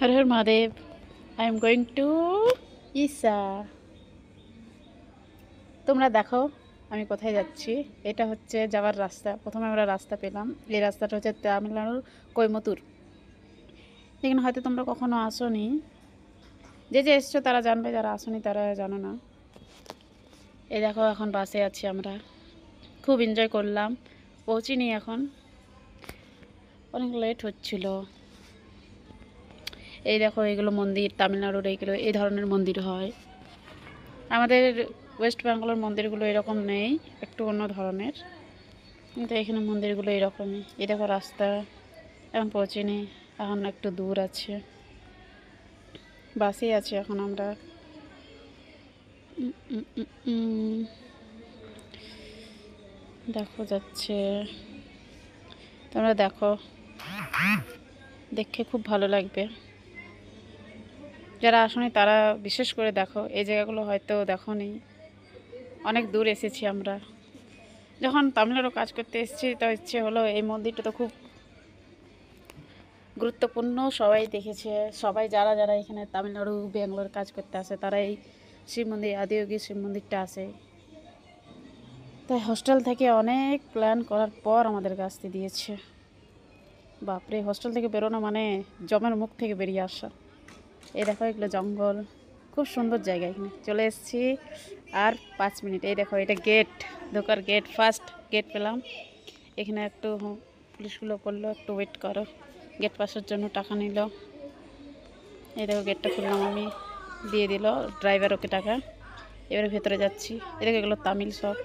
Har Har Mahadev. I am going to Isha. তোমরা দেখো আমি কোথায় যাচ্ছি। এটা হচ্ছে যাওয়ার রাস্তা। প্রথমে আমরা রাস্তা পেলাম। এই রাস্তাটা হচ্ছে তামিলনাড়ুর কোয়েম্বাটুর। এখানে হয়তো তোমরা কখনো আসোনি। যে যে এসছো তারা জানবে, যারা আসোনি তারা জানো না। এই দেখো এখন বাসে আছি আমরা। খুব এনজয় করলাম। পৌঁছিনি এখন, অনেক লেট হচ্ছিল। এই দেখো এগুলো মন্দির, তামিলনাড়ুর এইগুলো এই ধরনের মন্দির হয়। আমাদের ওয়েস্ট বেঙ্গলের মন্দিরগুলো এরকম নেই, একটু অন্য ধরনের, কিন্তু এখানে মন্দিরগুলো এরকমই। এই দেখো রাস্তা, এখন পৌঁছিনি, এখন একটু দূর আছে। বাসেই আছি এখন আমরা। দেখো যাচ্ছে, তোমরা দেখো, দেখে খুব ভালো লাগবে। যারা আসনি তারা বিশেষ করে দেখো, এই জায়গাগুলো হয়তো দেখোনি। অনেক দূর এসেছি আমরা। যখন তামিলনাড়ু কাজ করতে এসেছি তো ইচ্ছে হলো, এই মন্দিরটা তো খুব গুরুত্বপূর্ণ, সবাই দেখেছে। সবাই যারা যারা এখানে তামিলনাড়ু ব্যাঙ্গালোর কাজ করতে আসে তারা এই শিব মন্দির, আদিয়োগী শিব মন্দিরটা আসে। তাই হোস্টেল থেকে অনেক প্ল্যান করার পর আমাদের আসতে দিয়েছে। বাপরে, হোস্টেল থেকে বেরোনো মানে জমের মুখ থেকে বেরিয়ে আসা। এই দেখো এগুলো জঙ্গল, খুব সুন্দর জায়গা। এখানে চলে এসেছি আর 5 মিনিট। এই দেখো এটা গেট, ঢোকার গেট, ফার্স্ট গেট পেলাম। এখানে একটু পুলিশগুলো বললো একটু ওয়েট করো, গেট পাসের জন্য টাকা নিল। এই দেখো গেটটা খুললাম আমি, দিয়ে দিল ড্রাইভার ওকে টাকা। এবারে ভেতরে যাচ্ছি। এই দেখো এগুলো তামিল সব।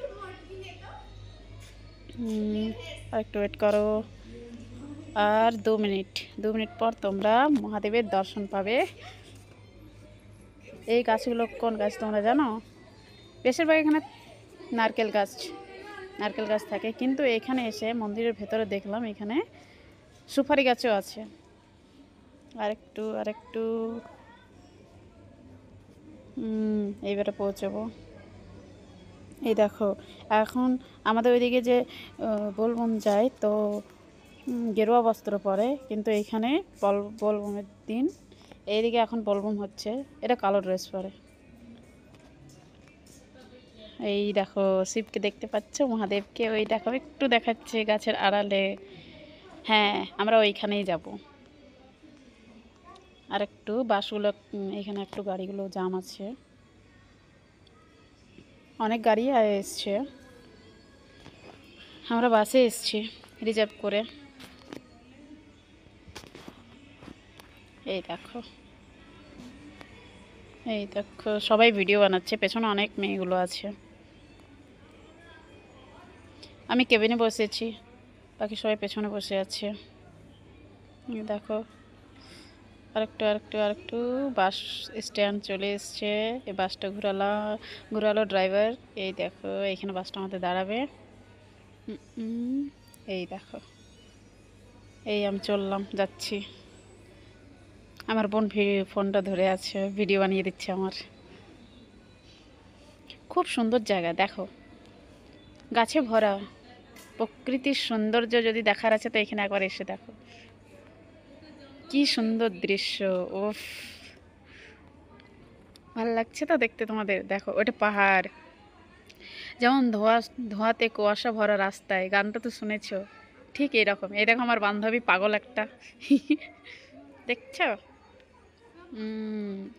আর একটু ওয়েট করো, আর 2 মিনিট। 2 মিনিট পর তোমরা মহাদেবের দর্শন পাবে। এই গাছগুলো কোন গাছ তোমরা জানো? বেশিরভাগ এখানে নারকেল গাছ, নারকেল গাছ থাকে, কিন্তু এখানে এসে মন্দিরের ভেতরে দেখলাম এখানে সুপারি গাছও আছে। আরেকটু আরেকটু, এইবারে পৌঁছাবো। এই দেখো এখন আমাদের ওইদিকে যে বোলবম যায় তো গেরুয়া বস্ত্র পরে, কিন্তু এইখানে বোলবমের দিন এইদিকে এখন বোলবম হচ্ছে, এটা কালো ড্রেস পরে। এই দেখো শিবকে দেখতে পাচ্ছ, মহাদেবকে ওই দেখো একটু দেখাচ্ছে গাছের আড়ালে। হ্যাঁ, আমরা ওইখানেই যাব। আর একটু বাসগুলো, এখানে একটু গাড়িগুলো জাম আছে, অনেক গাড়ি এসছে। আমরা বাসে এসছি রিজার্ভ করে। এই দেখো, এই দেখো সবাই ভিডিও বানাচ্ছে, পেছনে অনেক মেয়েগুলো আছে। আমি কেবিনে বসেছি, বাকি সবাই পেছনে বসে আছে। এই দেখো আরেকটু আরেকটু আরেকটু, বাস স্ট্যান্ড চলে এসছে। এই বাসটা ঘুরালো ড্রাইভার। এই দেখো এইখানে বাসটা আমাদের দাঁড়াবে। এই দেখো, এই আমি চললাম, যাচ্ছি। আমার বোন ফোনটা ধরে আছে, ভিডিও বানিয়ে দিচ্ছে আমার। খুব সুন্দর জায়গা, দেখো গাছে ভরা। প্রকৃতির সৌন্দর্য যদি দেখার আছে তো এখানে একবার এসে দেখো, কি সুন্দর দৃশ্য। ওফ, ভালো লাগছে তো দেখতে তোমাদের? দেখো ওটা পাহাড়, যেমন ধোঁয়াতে কুয়াশা ভরা রাস্তায়, গানটা তো শুনেছ, ঠিক এইরকম। এই দেখো আমার বান্ধবী পাগল একটা দেখছো?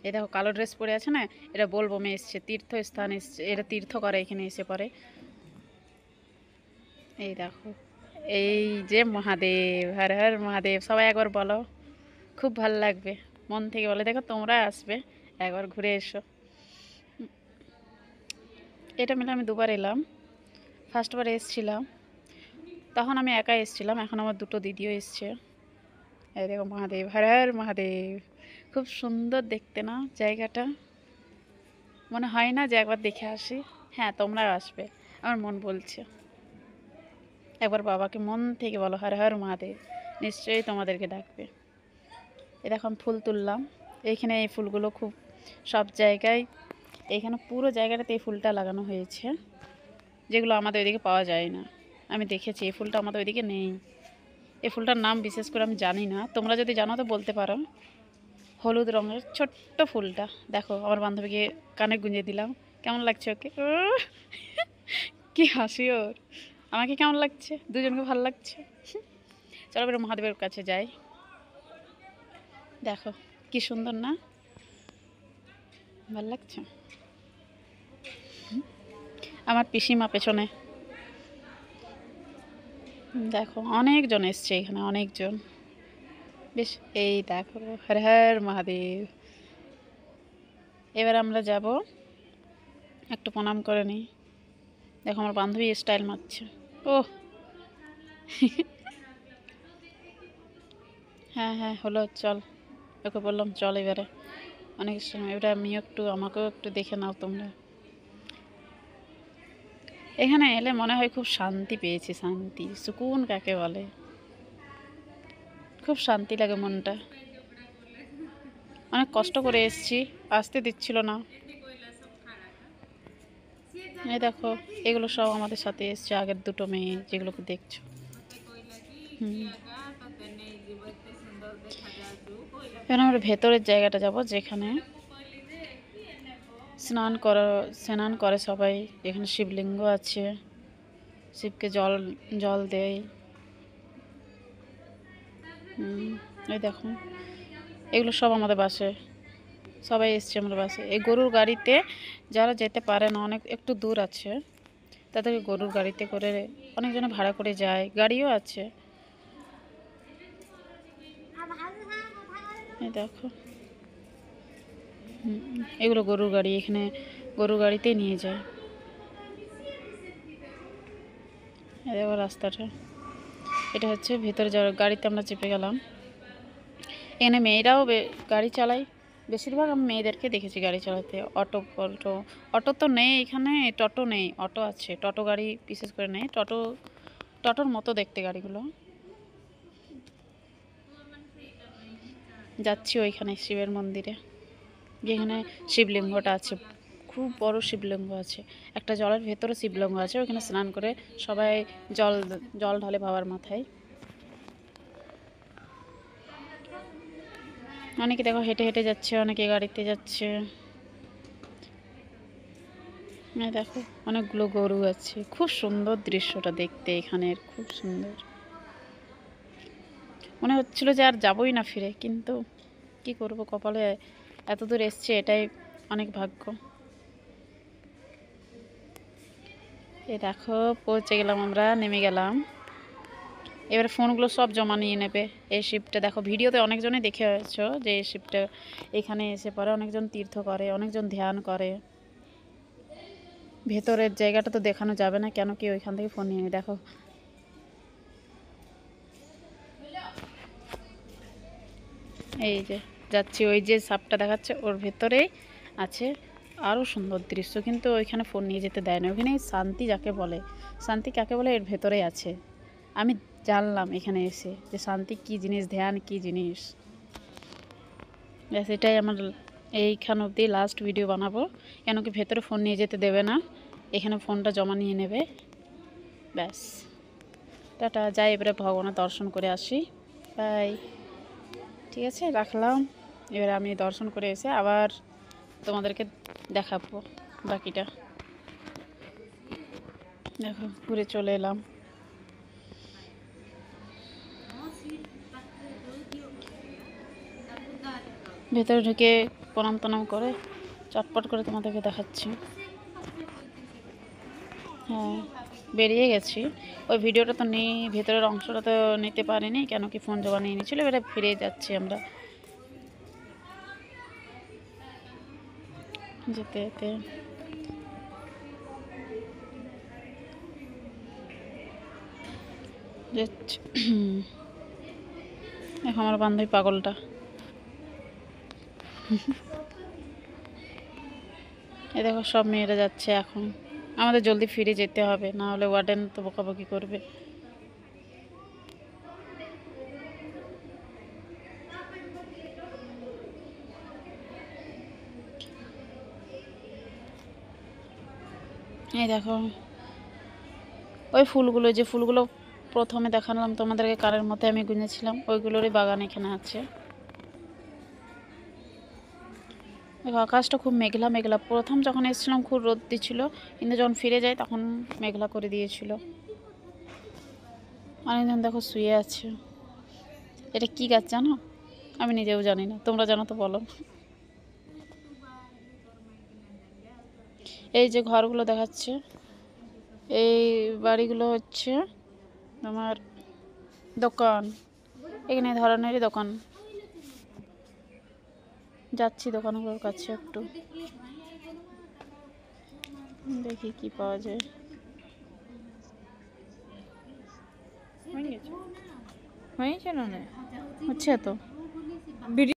এই দেখো কালো ড্রেস পরে আছে না, এটা বোলবমে এসছে, তীর্থস্থান এসছে, এটা তীর্থ করে এখানে এসে পরে। এই দেখো, এই যে মহাদেব, হর হর মহাদেব, সবাই একবার বলো, খুব ভালো লাগবে, মন থেকে বলে। দেখো তোমরা আসবে, একবার ঘুরে এসো। এটা মিলে আমি দুবার এলাম। ফার্স্টবার এসছিলাম তখন আমি একা এসছিলাম, এখন আমার দুটো দিদিও এসছে। এই দেখো মহাদেব, হর হর মহাদেব। খুব সুন্দর দেখতে না জায়গাটা? মনে হয় না যে একবার দেখে আসি? হ্যাঁ, তোমরাও আসবে, আমার মন বলছে। একবার বাবাকে মন থেকে বলো হর হর মহাদেব, নিশ্চয়ই তোমাদেরকে ডাকবে। এ দেখো আমি ফুল তুললাম। এইখানে এই ফুলগুলো খুব সব জায়গায়, এইখানে পুরো জায়গাটাতে এই ফুলটা লাগানো হয়েছে, যেগুলো আমাদের ওইদিকে পাওয়া যায় না। আমি দেখেছি এই ফুলটা আমাদের ওইদিকে নেই। এই ফুলটার নাম বিশেষ করে আমি জানি না, তোমরা যদি জানো তো বলতে পারো। হলুদ রঙের ছোট্ট ফুলটা। দেখো আমার বান্ধবীকে কানে গুঁজে দিলাম। কেমন লাগছে ওকে? কি হাসি ওর! আমাকে কেমন লাগছে? দুজনকে ভালো লাগছে। চলো এবার মহাদেবের কাছে যাই। দেখো কি সুন্দর না? ভালো লাগছে? আমার পিসিমা পেছনে। দেখো অনেকজন এসছে এখানে, অনেকজন। বেশ, এই দেখো, হর হর মহাদেব। এবার আমরা যাব, একটু প্রণাম করে নিই। দেখো আমার বান্ধবী স্টাইল মারছে। ও হ্যাঁ হ্যাঁ হলো, চল। ওকে বললাম চল এবারে, অনেক সময় এবারে আমিও একটু, আমাকেও একটু দেখে নাও তোমরা। এখানে এলে মনে হয় খুব শান্তি পেয়েছি, শান্তি, সুকুন কাকে বলে। খুব শান্তি লাগে মনটা। অনেক কষ্ট করে এসেছি, আসতে দিচ্ছিল না। এই দেখো এগুলো সব আমাদের সাথে এসছে, আগের দুটো মেয়ে যেগুলোকে দেখছো। এখন আমরা ভেতরের জায়গাটা যাব, যেখানে স্নান করে সবাই। এখানে শিবলিঙ্গ আছে, শিবকে জল জল দেয়। এই দেখো এগুলো সব আমাদের বাসে, সবাই এসছে আমাদের বাসে। এই গরুর গাড়িতে যারা যেতে পারে না, অনেক একটু দূর আছে, তাদেরকে গরুর গাড়িতে করে অনেকজনে ভাড়া করে যায়, গাড়িও আছে। এই দেখো এগুলো গরুর গাড়ি, এখানে গরুর গাড়িতেই নিয়ে যায়। এই দেখো রাস্তাটা, এটা হচ্ছে ভেতরে যাওয়ার। গাড়িতে আমরা চেপে গেলাম। এখানে মেয়েরাও গাড়ি চালায়, বেশিরভাগ আমি মেয়েদেরকে দেখেছি গাড়ি চালাতে। অটো তো নেই এখানে, টোটো নেই, অটো আছে। টোটো গাড়ি বিশেষ করে নেই, টোটোর মতো দেখতে গাড়িগুলো। যাচ্ছি ওইখানে শিবের মন্দিরে, যেখানে শিবলিঙ্গটা আছে, খুব বড় শিবলিঙ্গ আছে। একটা জলের ভেতরে শিবলিঙ্গ আছে, ওইখানে স্নান করে সবাই জল জল ঢালে বাবার মাথায়। অনেকে দেখো হেঁটে হেঁটে যাচ্ছে, অনেকে গাড়িতে যাচ্ছে। দেখো অনেকগুলো গরু আছে, খুব সুন্দর দৃশ্যটা দেখতে এখানের, খুব সুন্দর। মনে হচ্ছিল যে আর যাবোই না ফিরে, কিন্তু কি করব, কপালে এত দূর এসছে, এটাই অনেক ভাগ্য। এই দেখো পৌঁছে গেলাম, আমরা নেমে গেলাম। এবার ফোনগুলো সব জমা নিয়ে নেবে। এই শিবটা দেখো, ভিডিওতে অনেকজনে দেখেছো যে এই শিবটা এখানে এসে পরে অনেকজন তীর্থ করে, অনেকজন ধ্যান করে। ভেতরের জায়গাটা তো দেখানো যাবে না, কেন কি ওইখান থেকে ফোন নিয়ে দেখো। এই যে যাচ্ছি, ওই যে সাপটা দেখাচ্ছে ওর ভেতরেই আছে আরও সুন্দর দৃশ্য, কিন্তু ওইখানে ফোন নিয়ে যেতে দেয় না। ওখানে শান্তি যাকে বলে, শান্তি কাকে বলে, এর ভেতরেই আছে। আমি জানলাম এখানে এসে যে শান্তি কী জিনিস, ধ্যান কী জিনিস। ব্যাস এটাই আমার এইখান অবধি লাস্ট ভিডিও বানাবো, কেন কি ভেতরে ফোন নিয়ে যেতে দেবে না, এখানে ফোনটা জমা নিয়ে নেবে। ব্যাস টাটা, যাই এবারে ভগবানের দর্শন করে আসি। বাই। ঠিক আছে, রাখলাম। এবার আমি দর্শন করে এসে আবার তোমাদেরকে দেখাবো বাকিটা। দেখো ঘুরে চলে এলাম। ভেতরে ঢুকে প্রণাম টনাম করে চটপট করে তোমাদেরকে দেখাচ্ছি। হ্যাঁ বেরিয়ে গেছি, ওই ভিডিওটা তো নেই, ভেতরের অংশটা তো নিতে পারিনি, কেন কি ফোন জমা নিয়ে নিয়েছিল। এবারে ফিরে যাচ্ছি আমরা, যেতে যেতে। এখন আমার বান্ধবী পাগলটা। এ দেখো সব মেয়েরা যাচ্ছে এখন, আমাদের জলদি ফিরে যেতে হবে, না হলে ওয়ার্ডেন তো বকাবকি করবে। এই দেখো ওই ফুলগুলো, যে ফুলগুলো প্রথমে দেখালাম তোমাদেরকে কানের মধ্যে আমি গুঁজেছিলাম, ওইগুলোরই বাগান এখানে আছে। দেখো আকাশটা খুব মেঘলা মেঘলা। প্রথম যখন এসেছিলাম খুব রোদ দিচ্ছিল, কিন্তু যখন ফিরে যাই তখন মেঘলা করে দিয়েছিল। অনেকজন দেখো শুয়ে আছে। এটা কি গাছ জানো? আমি নিজেও জানি না, তোমরা জানো তো বলো। এই যে ঘরগুলো দেখাচ্ছে, এই বাড়িগুলো হচ্ছে তোমার দোকান। এখানে এই ধরনেরই দোকান। যাচ্ছি দোকানগুলোর কাছে একটু, দেখি কি পাওয়া যায়। হয়েছে না? হচ্ছে তো।